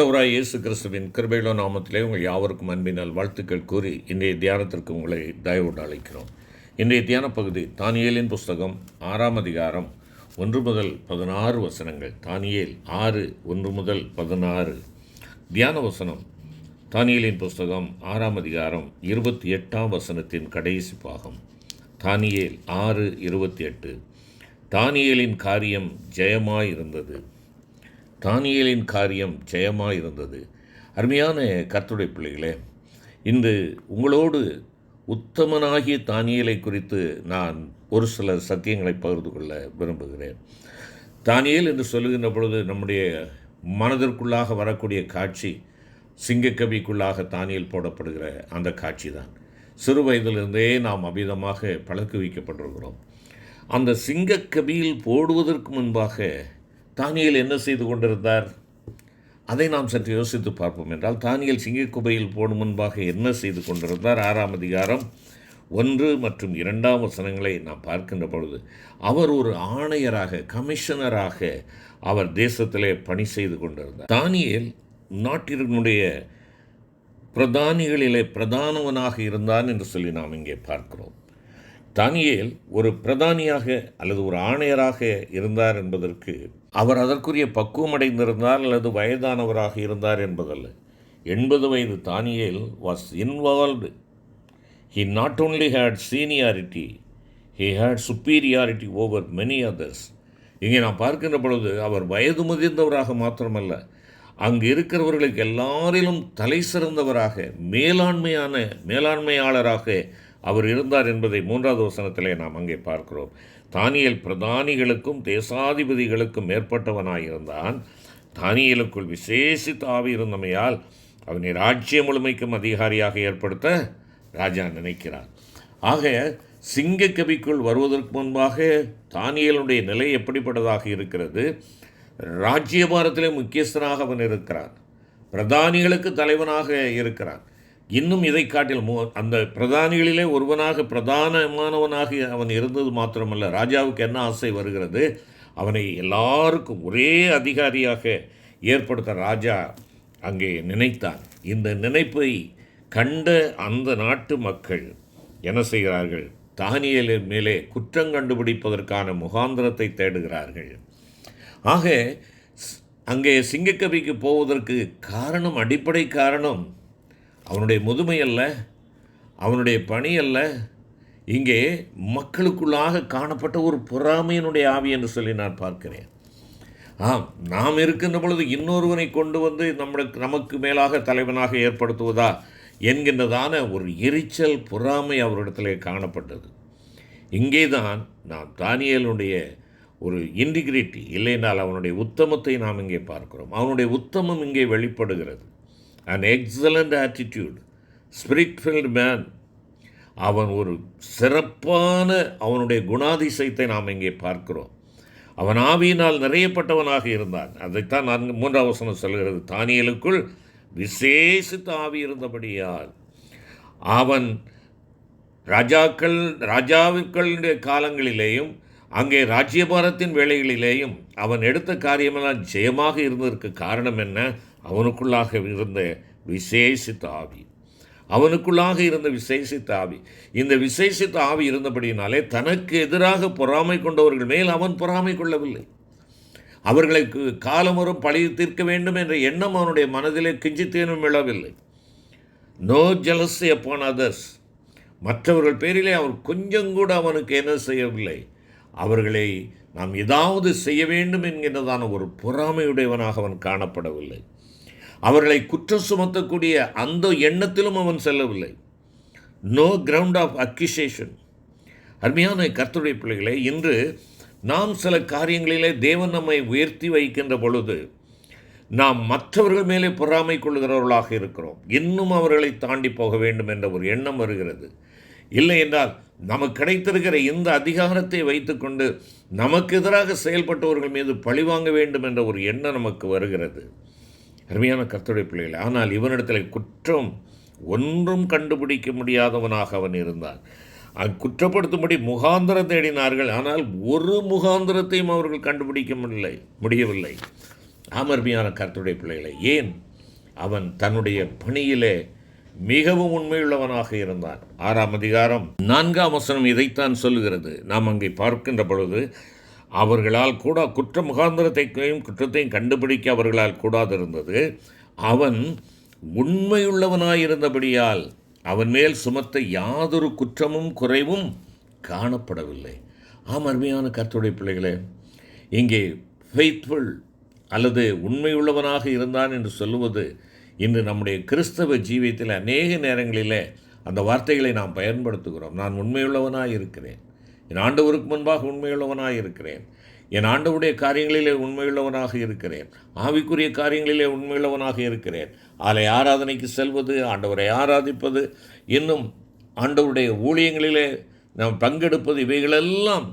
ஆண்டவராய் இயேசு கிறிஸ்துவின் கிருபையுள்ள நாமத்திலே உங்கள் யாவருக்கும் அன்பினால் வாழ்த்துக்கள் கூறி இன்றைய தியானத்திற்கு உங்களை தயவோடு அழைக்கிறோம். இன்றைய தியான பகுதி தானியேலின் புஸ்தகம் 6ஆம் அதிகாரம் 1 முதல் 16 வசனங்கள். தானியேல் 6 1 முதல் 16. தியான வசனம் தானியேலின் புஸ்தகம் 6ஆம் அதிகாரம் 28ஆம் வசனத்தின் கடைசி பாகம். தானியேல் 6:28. தானியேலின் காரியம் ஜெயமாயிருந்தது. தானியேலின் காரியம் ஜெயமாயிருந்தது. அருமையான கர்த்தருடைய பிள்ளைகளே, இன்று உங்களோடு உத்தமனாகிய தானியேலை குறித்து நான் ஒரு சில சத்தியங்களை பகிர்ந்து கொள்ள விரும்புகிறேன். தானியேல் என்று சொல்லுகின்ற பொழுது நம்முடைய மனதிற்குள்ளாக வரக்கூடிய காட்சி சிங்கக்கவிக்குள்ளாக தானியேல் போடப்படுகிற அந்த காட்சி தான். சிறு வயதிலிருந்தே நாம் அபிதமாக பழக்குவிக்கப்பட்டிருக்கிறோம். அந்த சிங்கக்கவியில் போடுவதற்கு முன்பாக தானியேல் என்ன செய்து கொண்டிருந்தார்? அதை நாம் சற்று யோசித்து பார்ப்போம் என்றால், தானியேல் சிங்கக்குபையில் போடும் முன்பாக என்ன செய்து கொண்டிருந்தார்? 6ஆம் அதிகாரம் 1 மற்றும் 2ஆம் வசனங்களை நாம் பார்க்கின்ற பொழுது, அவர் ஒரு ஆணையராக, கமிஷனராக அவர் தேசத்திலே பணி செய்து கொண்டிருந்தார். தானியேல் நாட்டினுடைய பிரதானிகளிலே பிரதானவனாக இருந்தான் என்று சொல்லி நாம் இங்கே பார்க்கிறோம். தானியேல் ஒரு பிரதானியாக அல்லது ஒரு ஆணையராக இருந்தார் என்பதற்கு அவர் அதற்குரிய பக்குவம் அடைந்திருந்தார் அல்லது வயதானவராக இருந்தார் என்பதல்ல. 80 வயது Daniel was involved. He not only had seniority, he had superiority over many others. இங்கே நாம் பார்க்கின்ற பொழுது அவர் வயது முதிர்ந்தவராக மாத்திரமல்ல, அங்கு இருக்கிறவர்களுக்கு எல்லாரிலும் தலை சிறந்தவராக, மேலாண்மையாளராக அவர் இருந்தார் என்பதை 3வது வசனத்திலே நாம் அங்கே பார்க்கிறோம். தானியேல் பிரதானிகளுக்கும் தேசாதிபதிகளுக்கும் மேற்பட்டவனாயிருந்தான். தானியேலுக்குள் விசேஷித்த ஆவி இருந்தமையால் அவனை ராஜ்ய முழுமைக்கும் அதிகாரியாக ஏற்படுத்த ராஜா நினைக்கிறார். ஆக சிங்கக்கவிக்குள் வருவதற்கு முன்பாக தானியேலுடைய நிலை எப்படிப்பட்டதாக இருக்கிறது? ராஜ்யபாரத்திலே முக்கியஸ்தனாக அவன் இருக்கிறான், பிரதானிகளுக்கு தலைவனாக இருக்கிறான். இன்னும் இதை காட்டில் அந்த பிரதானிகளிலே ஒருவனாக, பிரதானமானவனாக அவன் இருந்தது மாத்திரமல்ல, ராஜாவுக்கு என்ன ஆசை வருகிறது? அவனை எல்லாருக்கும் ஒரே அதிகாரியாக ஏற்படுத்த ராஜா அங்கே நினைத்தான். இந்த நினைப்பை கண்ட அந்த நாட்டு மக்கள் என்ன செய்கிறார்கள்? தானியேலின் மேலே குற்றம் கண்டுபிடிப்பதற்கான முகாந்திரத்தை தேடுகிறார்கள். ஆக அங்கே சிங்கக்கவிக்கு போவதற்கு காரணம், அடிப்படை காரணம் அவனுடைய முதுமை அல்ல, அவனுடைய பணி அல்ல. இங்கே மக்களுக்குள்ளாக காணப்பட்ட ஒரு பொறாமையினுடைய ஆவி என்று சொல்லி நான் பார்க்கிறேன். நாம் இருக்கின்ற பொழுது இன்னொருவனை கொண்டு வந்து நமக்கு மேலாக தலைவனாக ஏற்படுத்துவதா என்கின்றதான ஒரு எரிச்சல், பொறாமை அவரிடத்திலே காணப்பட்டது. இங்கே தான் நாம் தானியேலுடைய ஒரு இன்டிகிரிட்டி, இல்லைனால் அவனுடைய உத்தமத்தை நாம் இங்கே பார்க்கிறோம். அவனுடைய உத்தமம் இங்கே வெளிப்படுகிறது. An excellent attitude, spirit-filled man. அவன் ஒரு சிறப்பான அவனுடைய குணாதிசயத்தை நாம் இங்கே பார்க்கிறோம். அவன் ஆவியினால் நிறையப்பட்டவனாக இருந்தான். அதைத்தான் 3ஆம் வசனம் சொல்கிறது. தானியேலுக்குள் விசேஷித்த ஆவி இருந்தபடியால் அவன் ராஜாவிற்களுடைய காலங்களிலேயும் அங்கே ராஜ்யபாரத்தின் வேளைகளிலேயும் அவன் எடுத்த காரியமெல்லாம் ஜெயமாக இருந்ததற்கு காரணம் என்ன? அவனுக்குள்ளாக இருந்த விசேஷித்த ஆவி. இந்த விசேஷித்த ஆவி இருந்தபடியினாலே தனக்கு எதிராக பொறாமை கொண்டவர்கள் மேல் அவன் பொறாமை கொள்ளவில்லை. அவர்களுக்கு காலமுறும் பழி தீர்க்க வேண்டும் என்ற எண்ணம் அவனுடைய மனதிலே கிஞ்சித்தேனும் விழவில்லை. No jealousy upon others. மற்றவர்கள் பேரிலே அவர் கொஞ்சம் கூட அவனுக்கு என்ன செய்யவில்லை. அவர்களை நாம் ஏதாவது செய்ய வேண்டும் என்கின்றதான ஒரு பொறாமையுடையவனாக அவன் காணப்படவில்லை. அவர்களை குற்றம் சுமத்தக்கூடிய அந்த எண்ணத்திலும் அவன் செல்லவில்லை. No ground of accusation. அருமையான கர்த்தருடைய பிள்ளைகளே, இன்று நாம் சில காரியங்களிலே தேவன் நம்மை உயர்த்தி வைக்கின்ற பொழுது நாம் மற்றவர்கள் மேலே பொறாமை கொள்கிறவர்களாக இருக்கிறோம். இன்னும் அவர்களை தாண்டி போக வேண்டும் என்ற ஒரு எண்ணம் வருகிறது. இல்லை என்றால் நமக்கு கிடைத்திருக்கிற இந்த அதிகாரத்தை வைத்துக்கொண்டு நமக்கு எதிராக செயல்பட்டவர்கள் மீது பழிவாங்க வேண்டும் என்ற ஒரு எண்ணம் நமக்கு வருகிறது. அருமையான கர்த்தருடைய பிள்ளைகள், ஆனால் இவனிடத்தில் குற்றம் ஒன்றும் கண்டுபிடிக்க முடியாதவனாக அவன் இருந்தான். குற்றப்படுத்தும்படி முகாந்திரம் தேடினார்கள், ஆனால் ஒரு முகாந்திரத்தையும் அவர்கள் கண்டுபிடிக்க முடியவில்லை. அருமையான கர்த்தருடைய பிள்ளைகளை, ஏன் அவன் தன்னுடைய பணியிலே மிகவும் உண்மையுள்ளவனாக இருந்தான். 6ஆம் அதிகாரம் 4ஆம் வசனம் இதைத்தான் சொல்லுகிறது. நாம் அங்கே பார்க்கின்ற பொழுது, அவர்களால் கூட குற்ற முகாந்திரத்தையும் குற்றத்தையும் கண்டுபிடிக்க அவர்களால் கூடாதிருந்தது. அவன் உண்மையுள்ளவனாயிருந்தபடியால் அவன் மேல் சுமத்த யாதொரு குற்றமும் குறைவும் காணப்படவில்லை. அருமையான கர்த்தருடைய பிள்ளைகளே, இங்கே ஃபெய்த்ஃபுல் அல்லது உண்மையுள்ளவனாக இருந்தான் என்று சொல்லுவது இன்று நம்முடைய கிறிஸ்தவ ஜீவியத்தில் அநேக நேரங்களில் அந்த வார்த்தைகளை நாம் பயன்படுத்துகிறோம். நான் உண்மையுள்ளவனாக இருக்கிறேன், என் ஆண்டவருக்கு முன்பாக உண்மையுள்ளவனாக இருக்கிறேன், என் ஆண்டவருடைய காரியங்களிலே உண்மையுள்ளவனாக இருக்கிறேன், ஆவிக்குரிய காரியங்களிலே உண்மையுள்ளவனாக இருக்கிறேன், ஆலய ஆராதனைக்கு செல்வது, ஆண்டவரை ஆராதிப்பது, இன்னும் ஆண்டவருடைய ஊழியங்களிலே நாம் பங்கெடுப்பது, இவைகளெல்லாம்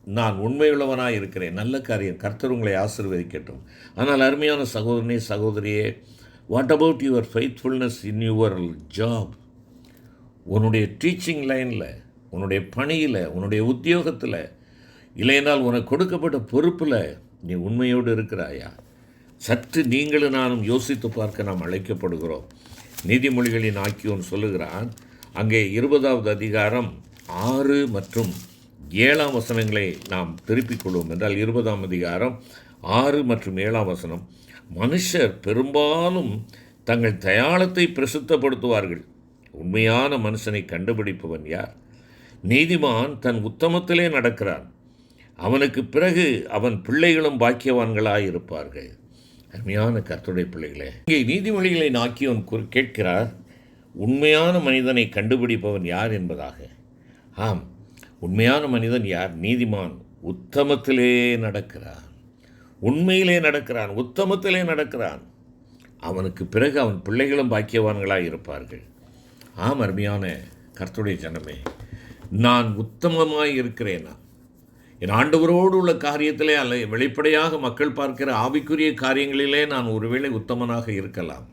நான் உண்மையுள்ளவனாக இருக்கிறேன். நல்ல காரியம். கர்த்தர் உங்களை ஆசீர்வதிக்கட்டும். ஆனால் அருமையான சகோதரனே, சகோதரியே, what about your faithfulness in your job? உன்னுடைய டீச்சிங் லைனில், உன்னுடைய பணியில், உன்னுடைய உத்தியோகத்தில், இல்லையென்றால் உனக்கு கொடுக்கப்பட்ட பொறுப்பில் நீ உண்மையோடு இருக்கிறாயா? சற்று நீங்களும் நானும் யோசித்து பார்க்க நாம் அழைக்கப்படுகிறோம். நீதிமொழிகளின் ஆக்கியோன் சொல்லுகிறான், அங்கே 20வது அதிகாரம் 6 மற்றும் 7ஆம் வசனங்களை நாம் திருப்பிக் கொள்வோம் என்றால், 20ஆம் அதிகாரம் 6 மற்றும் 7ஆம் வசனம், மனுஷர் பெரும்பாலும் தங்கள் தயாளத்தை பிரசித்தப்படுத்துவார்கள், உண்மையான மனுஷனை கண்டுபிடிப்பவன் யார்? நீதிமான் தன் உத்தமத்திலே நடக்கிறான், அவனுக்கு பிறகு அவன் பிள்ளைகளும் பாக்கியவான்களாயிருப்பார்கள். அருமையான கர்த்தருடைய பிள்ளைகளே, இங்கே நீதிமொழிகளை நாக்கியவன் கேட்கிறார், உண்மையான மனிதனை கண்டுபிடிப்பவன் யார் என்பதாக. ஆம், உண்மையான மனிதன் யார்? நீதிமான் உத்தமத்திலே நடக்கிறான், உண்மையிலே நடக்கிறான், உத்தமத்திலே நடக்கிறான், அவனுக்கு பிறகு அவன் பிள்ளைகளும் பாக்கியவான்களாக இருப்பார்கள். ஆம், அருமையான கர்த்தருடைய ஜனமே, நான் உத்தமமாய் இருக்கிறேனா? என் ஆண்டவரோடு உள்ள காரியத்திலே அல்ல, வெளிப்படையாக மக்கள் பார்க்கிற ஆவிக்குரிய காரியங்களிலே நான் ஒருவேளை உத்தமனாக இருக்கலாம்,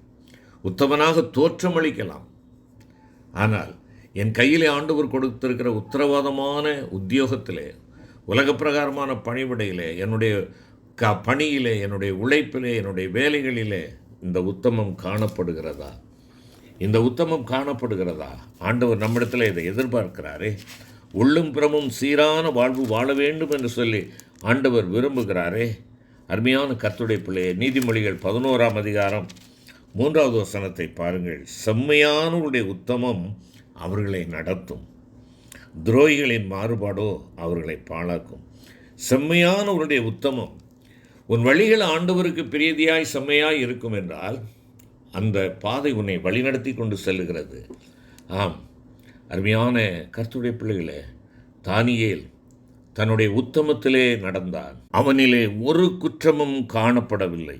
உத்தமனாக தோற்றமளிக்கலாம். ஆனால் என் கையிலே ஆண்டவர் கொடுத்திருக்கிற உத்தரவாதமான உத்தியோகத்திலே, உலக பிரகாரமான பணிவிடையிலே, என்னுடைய பணியிலே, என்னுடைய உழைப்பிலே, என்னுடைய வேலைகளிலே இந்த உத்தமம் காணப்படுகிறதா? இந்த உத்தமம் காணப்படுகிறதா? ஆண்டவர் நம்மிடத்தில் இதை எதிர்பார்க்கிறாரே. உள்ளும் புறமும் சீரான வாழ்வு வாழ வேண்டும் என்று சொல்லி ஆண்டவர் விரும்புகிறாரே. அருமையான கர்த்தருடைய பிள்ளையே, நீதிமொழிகள் 11ஆம் அதிகாரம் 3வது வசனத்தை பாருங்கள். செம்மையானவருடைய உத்தமம் அவர்களை நடத்தும், துரோகிகளின் மாறுபாடோ அவர்களை பாழாக்கும். செம்மையானவருடைய உத்தமம், உன் வழிகள் ஆண்டவருக்கு பிரீதியாய் செம்மையாய் இருக்கும் என்றால் அந்த பாதை உன்னை வழிநடத்தி கொண்டு செல்லுகிறது. ஆம், அருமையான கர்த்தருடைய பிள்ளைகளே, தானியேல் தன்னுடைய உத்தமத்திலே நடந்தான், அவனிலே ஒரு குற்றமும் காணப்படவில்லை.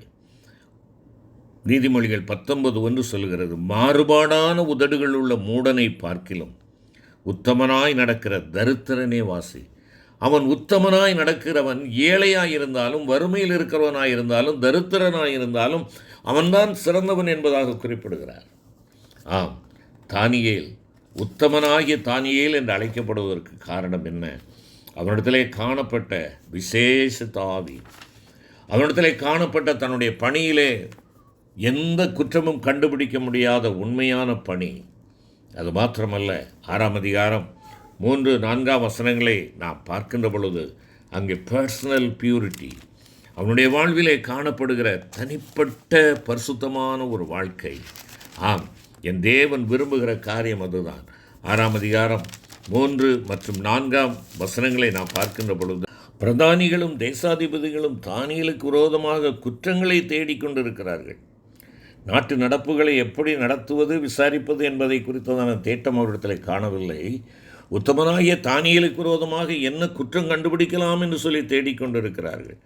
நீதிமொழிகள் 19:1 சொல்கிறது, மாறுபாடான உதடுகள் உள்ள மூடனை பார்க்கிலும் உத்தமனாய் நடக்கிற தரித்திரனே வாசி. அவன் உத்தமனாய் நடக்கிறவன் ஏழையாயிருந்தாலும், வறுமையில் இருக்கிறவனாயிருந்தாலும், தரித்திரனாயிருந்தாலும் அவன்தான் சிறந்தவன் என்பதாக குறிப்பிடுகிறார். ஆம், தானியேல் உத்தமனாகிய தானியேல் என்று அழைக்கப்படுவதற்கு காரணம் என்ன? அவனிடத்திலே காணப்பட்ட விசேஷ தாவி, அவனிடத்திலே காணப்பட்ட தன்னுடைய பணியிலே எந்த குற்றமும் கண்டுபிடிக்க முடியாத உண்மையான பணி. அது மாத்திரமல்ல, 6ஆம் அதிகாரம் 3-4 வசனங்களை நாம் பார்க்கின்ற பொழுது அங்கே பர்சனல் பியூரிட்டி, அவனுடைய வாழ்விலே காணப்படுகிற தனிப்பட்ட பரிசுத்தமான ஒரு வாழ்க்கை. ஆம், என் தேவன் விரும்புகிற காரியம் அதுதான். 6ஆம் அதிகாரம் 3 மற்றும் 4 வசனங்களை நாம் பார்க்கின்ற பொழுது, பிரதானிகளும் தேசாதிபதிகளும் தானியேலுக்கு விரோதமாக குற்றங்களை தேடிக்கொண்டிருக்கிறார்கள். நாட்டு நடப்புகளை எப்படி நடத்துவது, விசாரிப்பது என்பதை குறித்ததான தேட்டம் அவரிடத்தில் காணவில்லை. உத்தமனாகிய தானியேலுக்கு விரோதமாக என்ன குற்றம் கண்டுபிடிக்கலாம் என்று சொல்லி தேடிக்கொண்டிருக்கிறார்கள்.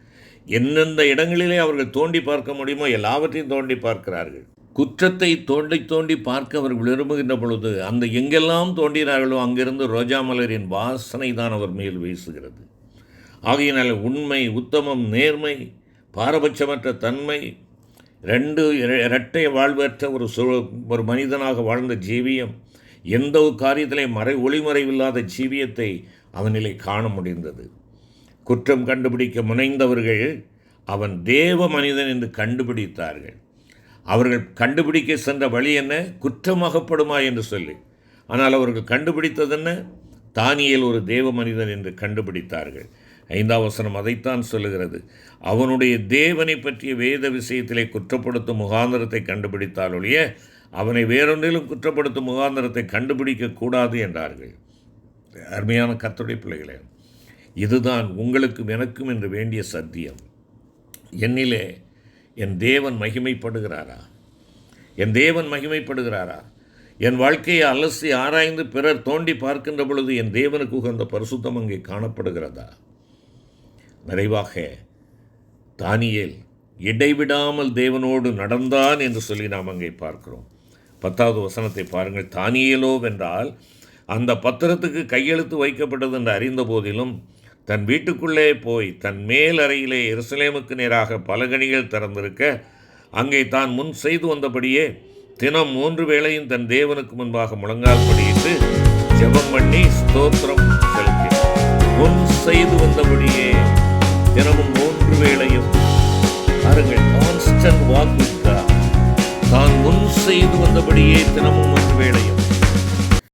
எந்தெந்த இடங்களிலே அவர்கள் தோண்டி பார்க்க முடியுமோ எல்லாவற்றையும் தோண்டி பார்க்கிறார்கள். குற்றத்தை தோண்டி தோண்டி பார்க்க அவர்கள் விரும்புகின்ற பொழுது அந்த எங்கெல்லாம் தோண்டினார்களோ அங்கிருந்து ரோஜா மலரின் வாசனை தான் அவர் மேல் வீசுகிறது. ஆகையினால் உண்மை, உத்தமம், நேர்மை, பாரபட்சமற்ற தன்மை, இரட்டை வாழ்வற்ற ஒரு மனிதனாக வாழ்ந்த ஜீவியம், எந்த ஒரு காரியத்திலே ஒளிமறைவில்லாத ஜீவியத்தை அவனிலே காண முடிந்தது. குற்றம் கண்டுபிடிக்க முனைந்தவர்கள் அவன் தேவ மனிதன் என்று கண்டுபிடித்தார்கள். அவர்கள் கண்டுபிடிக்க சென்ற வழி என்ன? குற்றமாகப்படுமா என்று சொல்லி. ஆனால் அவர்கள் கண்டுபிடித்தது என்ன? தானியேல் ஒரு தேவ மனிதன் என்று கண்டுபிடித்தார்கள். 5ஆம் வசனம் அதைத்தான் சொல்லுகிறது. அவனுடைய தேவனை பற்றிய வேத விஷயத்திலே குற்றப்படுத்தும் முகாந்திரத்தை கண்டுபிடித்தாலொழிய அவனை வேறொன்றிலும் குற்றப்படுத்தும் முகாந்திரத்தை கண்டுபிடிக்கக்கூடாது என்றார்கள். அருமையான கர்த்தருடைய பிள்ளைகளே, இதுதான் உங்களுக்கும் எனக்கும் என்று வேண்டிய சத்தியம். என்னிலே என் தேவன் மகிமைப்படுகிறாரா? என் தேவன் மகிமைப்படுகிறாரா? என் வாழ்க்கையை அலசி ஆராய்ந்து பிறர் தோண்டி பார்க்கின்ற பொழுது என் தேவனுக்கு உகந்த பரிசுத்தம் அங்கே காணப்படுகிறதா? நிறைவாக தானியேல் இடைவிடாமல் தேவனோடு நடந்தான் என்று சொல்லி நாம் அங்கே பார்க்கிறோம். 10வது வசனத்தை பாருங்கள். தானியேலோ வென்றால் அந்த பத்திரத்துக்கு கையெழுத்து வைக்கப்பட்டது என்று அறிந்த போதிலும் தன் வீட்டுக்குள்ளே போய் தன் மேல் அறையிலே எருசலேமுக்கு நேராக பலகணிகள் திறந்திருக்க அங்கே தான் முன் செய்து வந்தபடியே தினம் 3 வேளையும் தன் தேவனுக்கு முன்பாக முழங்கால் படியிட்டு ஜெபம் பண்ணி ஸ்தோத்திரம் செலுத்தினார். முன் செய்து வந்தபடியே தினமும் 3 வேளையும் பாருங்கள், கான்ஸ்டன்ட் வாக் வித் காட். தான் முன் செய்து வந்தபடியே தினமும் 3 வேளையும்